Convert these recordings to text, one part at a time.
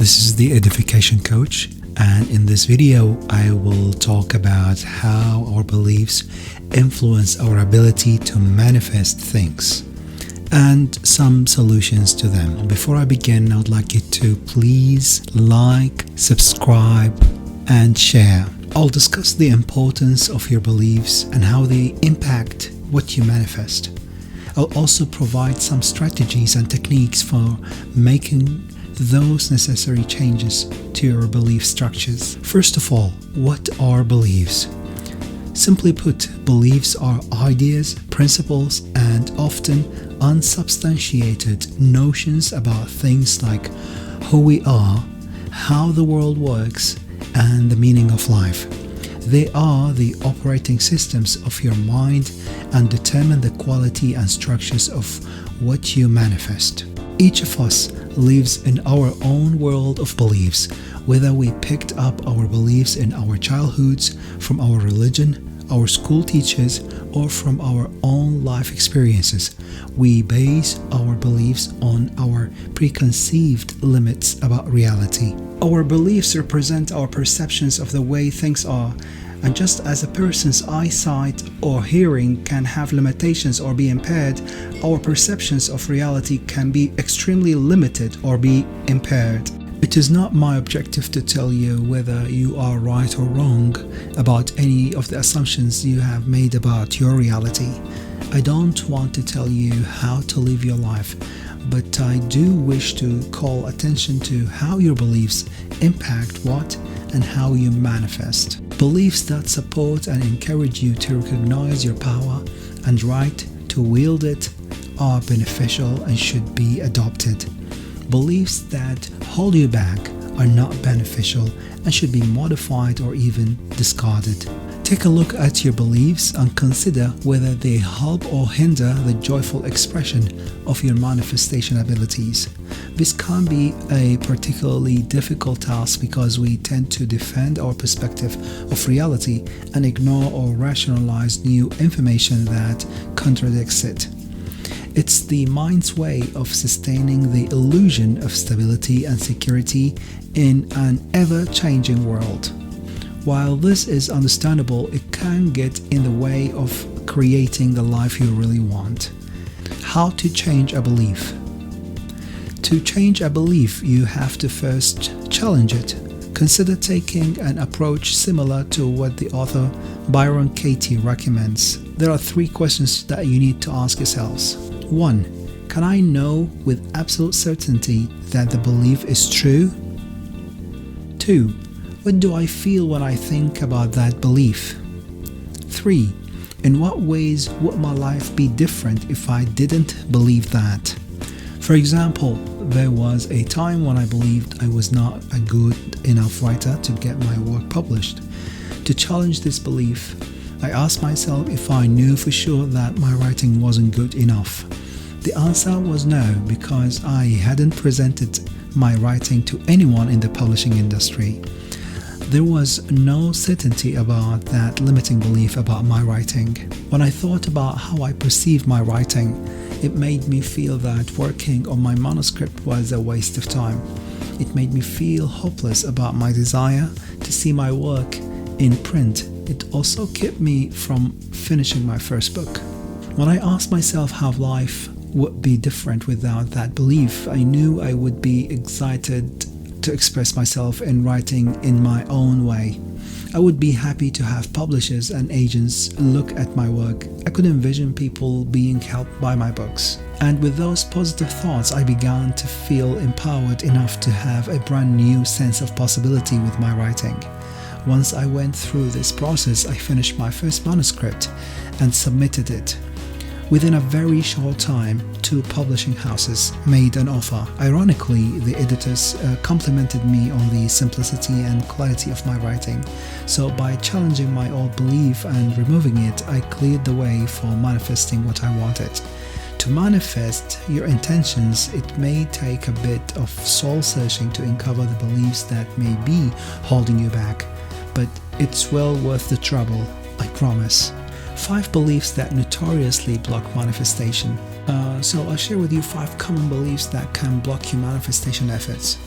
This is the Edification Coach, and in this video I will talk about how our beliefs influence our ability to manifest things and some solutions to them. Before I begin, I would like you to please like, subscribe, and share. I'll discuss the importance of your beliefs and how they impact what you manifest. I'll also provide some strategies and techniques for making those necessary changes to your belief structures. First of all, what are beliefs? Simply put, beliefs are ideas, principles, and often unsubstantiated notions about things like who we are, how the world works, and the meaning of life. They are the operating systems of your mind and determine the quality and structures of what you manifest. Each of us lives in our own world of beliefs, whether we picked up our beliefs in our childhoods, from our religion, our school teachers, or from our own life experiences. We base our beliefs on our preconceived limits about reality. Our beliefs represent our perceptions of the way things are, and just as a person's eyesight or hearing can have limitations or be impaired, our perceptions of reality can be extremely limited or be impaired. It is not my objective to tell you whether you are right or wrong about any of the assumptions you have made about your reality. I don't want to tell you how to live your life, but I do wish to call attention to how your beliefs impact what and how you manifest. Beliefs that support and encourage you to recognize your power and right to wield it are beneficial and should be adopted. Beliefs that hold you back are not beneficial and should be modified or even discarded. Take a look at your beliefs and consider whether they help or hinder the joyful expression of your manifestation abilities. This can be a particularly difficult task because we tend to defend our perspective of reality and ignore or rationalize new information that contradicts it. It's the mind's way of sustaining the illusion of stability and security in an ever-changing world. While this is understandable, it can get in the way of creating the life you really want. How to change a belief? To change a belief, you have to first challenge it. Consider taking an approach similar to what the author Byron Katie recommends. There are 3 questions that you need to ask yourselves. 1. Can I know with absolute certainty that the belief is true? 2. What do I feel when I think about that belief? 3. In what ways would my life be different if I didn't believe that? For example, there was a time when I believed I was not a good enough writer to get my work published. To challenge this belief, I asked myself if I knew for sure that my writing wasn't good enough. The answer was no, because I hadn't presented my writing to anyone in the publishing industry. There was no certainty about that limiting belief about my writing. When I thought about how I perceived my writing, it made me feel that working on my manuscript was a waste of time. It made me feel hopeless about my desire to see my work in print. It also kept me from finishing my first book. When I asked myself how life would be different without that belief, I knew I would be excited to express myself in writing in my own way. I would be happy to have publishers and agents look at my work. I could envision people being helped by my books. And with those positive thoughts, I began to feel empowered enough to have a brand new sense of possibility with my writing. Once I went through this process, I finished my first manuscript and submitted it. Within a very short time, 2 publishing houses made an offer. Ironically, the editors complimented me on the simplicity and clarity of my writing. So by challenging my old belief and removing it, I cleared the way for manifesting what I wanted. To manifest your intentions, it may take a bit of soul searching to uncover the beliefs that may be holding you back, but it's well worth the trouble, I promise. 5 beliefs that notoriously block manifestation. So I'll share with you 5 common beliefs that can block your manifestation efforts.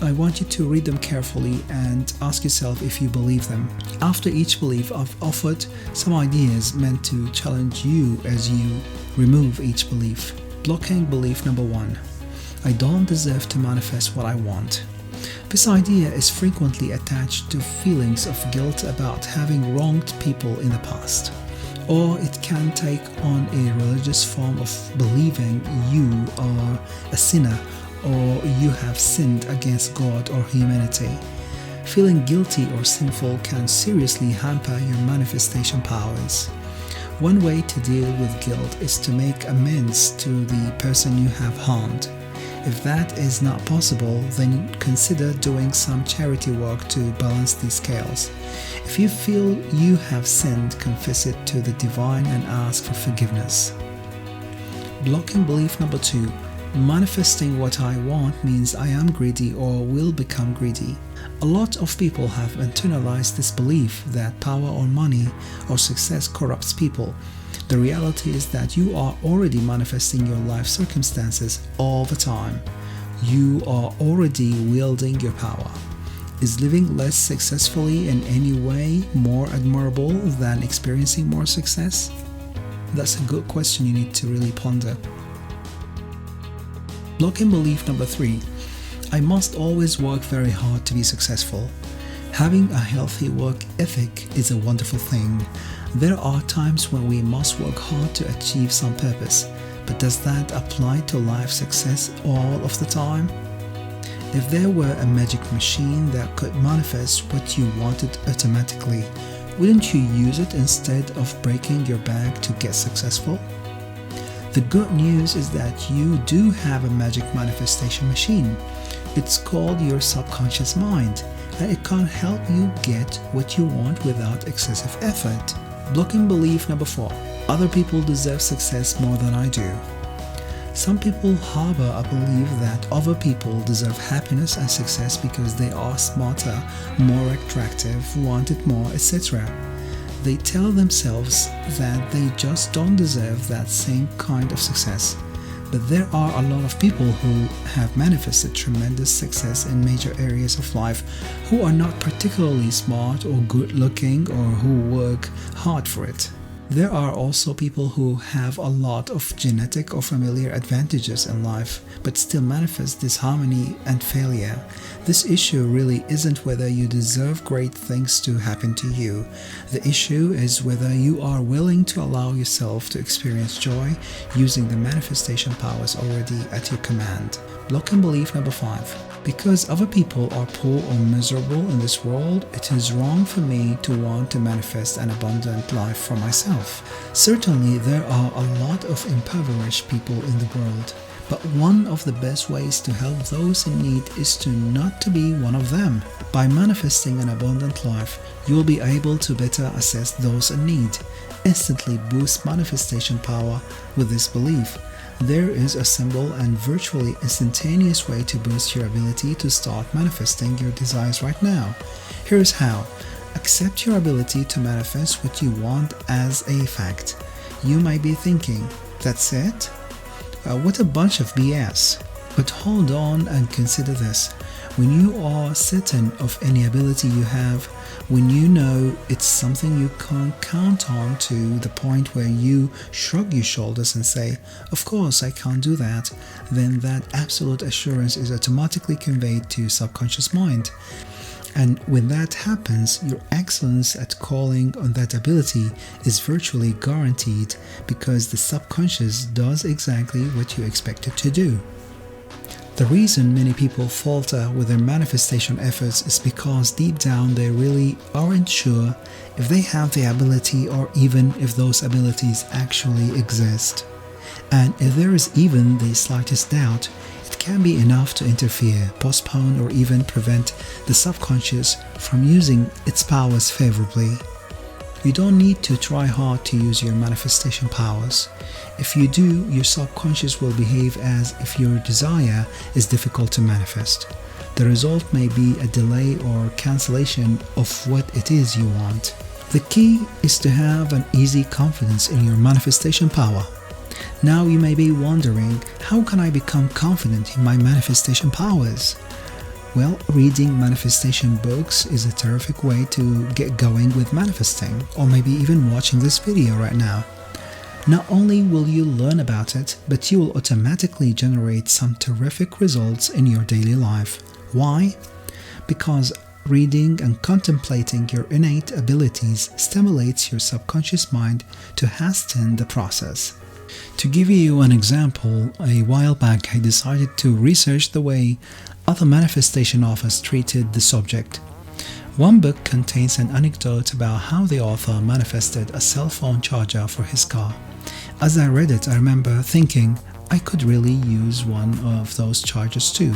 I want you to read them carefully and ask yourself if you believe them. After each belief, I've offered some ideas meant to challenge you as you remove each belief. Blocking belief number 1. I don't deserve to manifest what I want. This idea is frequently attached to feelings of guilt about having wronged people in the past. Or it can take on a religious form of believing you are a sinner or you have sinned against God or humanity. Feeling guilty or sinful can seriously hamper your manifestation powers. One way to deal with guilt is to make amends to the person you have harmed. If that is not possible, then consider doing some charity work to balance the scales. If you feel you have sinned, confess it to the divine and ask for forgiveness. Blocking belief number 2. Manifesting what I want means I am greedy or will become greedy. A lot of people have internalized this belief that power or money or success corrupts people. The reality is that you are already manifesting your life circumstances all the time. You are already wielding your power. Is living less successfully in any way more admirable than experiencing more success? That's a good question you need to really ponder. Blocking belief number 3. I must always work very hard to be successful. Having a healthy work ethic is a wonderful thing. There are times when we must work hard to achieve some purpose, but does that apply to life success all of the time? If there were a magic machine that could manifest what you wanted automatically, wouldn't you use it instead of breaking your back to get successful? The good news is that you do have a magic manifestation machine. It's called your subconscious mind, and it can help you get what you want without excessive effort. Blocking belief number 4. Other people deserve success more than I do. Some people harbor a belief that other people deserve happiness and success because they are smarter, more attractive, wanted more, etc. They tell themselves that they just don't deserve that same kind of success. But there are a lot of people who have manifested tremendous success in major areas of life who are not particularly smart or good looking or who work hard for it. There are also people who have a lot of genetic or familiar advantages in life but still manifest disharmony and failure. This issue really isn't whether you deserve great things to happen to you. The issue is whether you are willing to allow yourself to experience joy using the manifestation powers already at your command. Blocking belief number 5. Because other people are poor or miserable in this world, it is wrong for me to want to manifest an abundant life for myself. Certainly, there are a lot of impoverished people in the world, but one of the best ways to help those in need is to not to be one of them. By manifesting an abundant life, you will be able to better assess those in need. Instantly boost manifestation power with this belief. There is a simple and virtually instantaneous way to boost your ability to start manifesting your desires right now. Here's how. Accept your ability to manifest what you want as a fact. You might be thinking, that's it? What a bunch of BS. But hold on and consider this. When you are certain of any ability you have, when you know it's something you can count on to the point where you shrug your shoulders and say, of course I can't do that, then that absolute assurance is automatically conveyed to your subconscious mind. And when that happens, your excellence at calling on that ability is virtually guaranteed because the subconscious does exactly what you expect it to do. The reason many people falter with their manifestation efforts is because deep down they really aren't sure if they have the ability or even if those abilities actually exist. And if there is even the slightest doubt, it can be enough to interfere, postpone, or even prevent the subconscious from using its powers favorably. You don't need to try hard to use your manifestation powers. If you do, your subconscious will behave as if your desire is difficult to manifest. The result may be a delay or cancellation of what it is you want. The key is to have an easy confidence in your manifestation power. Now you may be wondering, how can I become confident in my manifestation powers? Well, reading manifestation books is a terrific way to get going with manifesting, or maybe even watching this video right now. Not only will you learn about it, but you will automatically generate some terrific results in your daily life. Why? Because reading and contemplating your innate abilities stimulates your subconscious mind to hasten the process. To give you an example, a while back I decided to research the way other manifestation authors treated the subject. One book contains an anecdote about how the author manifested a cell phone charger for his car. As I read it, I remember thinking I could really use one of those chargers too,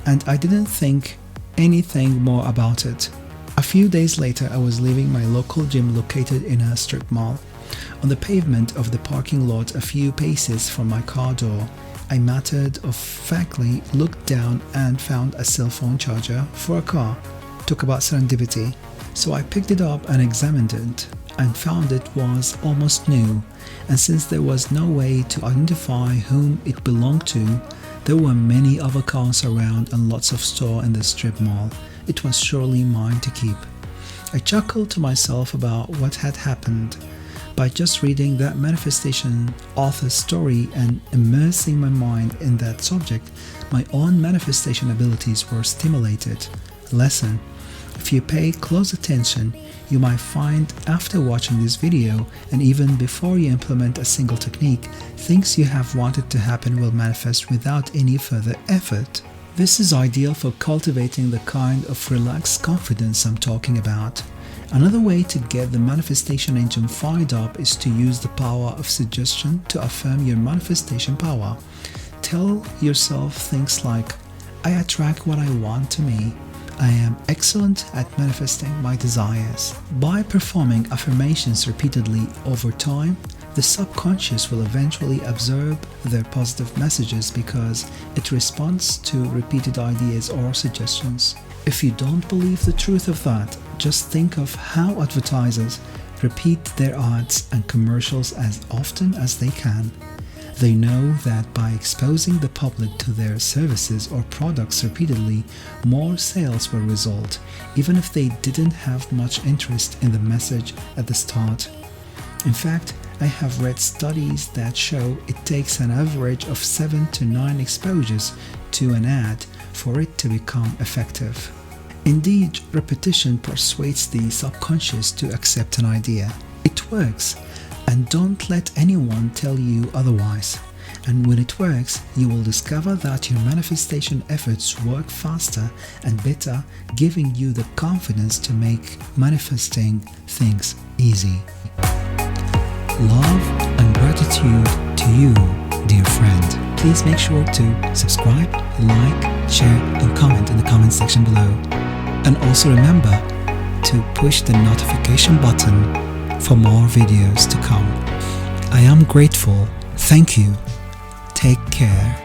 and I didn't think anything more about it. A few days later, I was leaving my local gym located in a strip mall. On the pavement of the parking lot a few paces from my car door, I matter-of-factly looked down and found a cell phone charger for a car. Talk about serendipity. So I picked it up and examined it, and found it was almost new, and since there was no way to identify whom it belonged to, there were many other cars around and lots of stores in the strip mall. It was surely mine to keep. I chuckled to myself about what had happened. By just reading that manifestation author's story and immersing my mind in that subject, my own manifestation abilities were stimulated. Lesson: if you pay close attention, you might find after watching this video, and even before you implement a single technique, things you have wanted to happen will manifest without any further effort. This is ideal for cultivating the kind of relaxed confidence I'm talking about. Another way to get the manifestation engine fired up is to use the power of suggestion to affirm your manifestation power. Tell yourself things like, I attract what I want to me. I am excellent at manifesting my desires. By performing affirmations repeatedly over time, the subconscious will eventually absorb their positive messages because it responds to repeated ideas or suggestions. If you don't believe the truth of that, just think of how advertisers repeat their ads and commercials as often as they can. They know that by exposing the public to their services or products repeatedly, more sales will result, even if they didn't have much interest in the message at the start. In fact, I have read studies that show it takes an average of 7 to 9 exposures to an ad for it to become effective. Indeed, repetition persuades the subconscious to accept an idea. It works, and don't let anyone tell you otherwise. And when it works, you will discover that your manifestation efforts work faster and better, giving you the confidence to make manifesting things easy. Love and gratitude to you, dear friend. Please make sure to subscribe, like, share, and comment in the comment section below. And also remember to push the notification button for more videos to come. I am grateful. Thank you. Take care.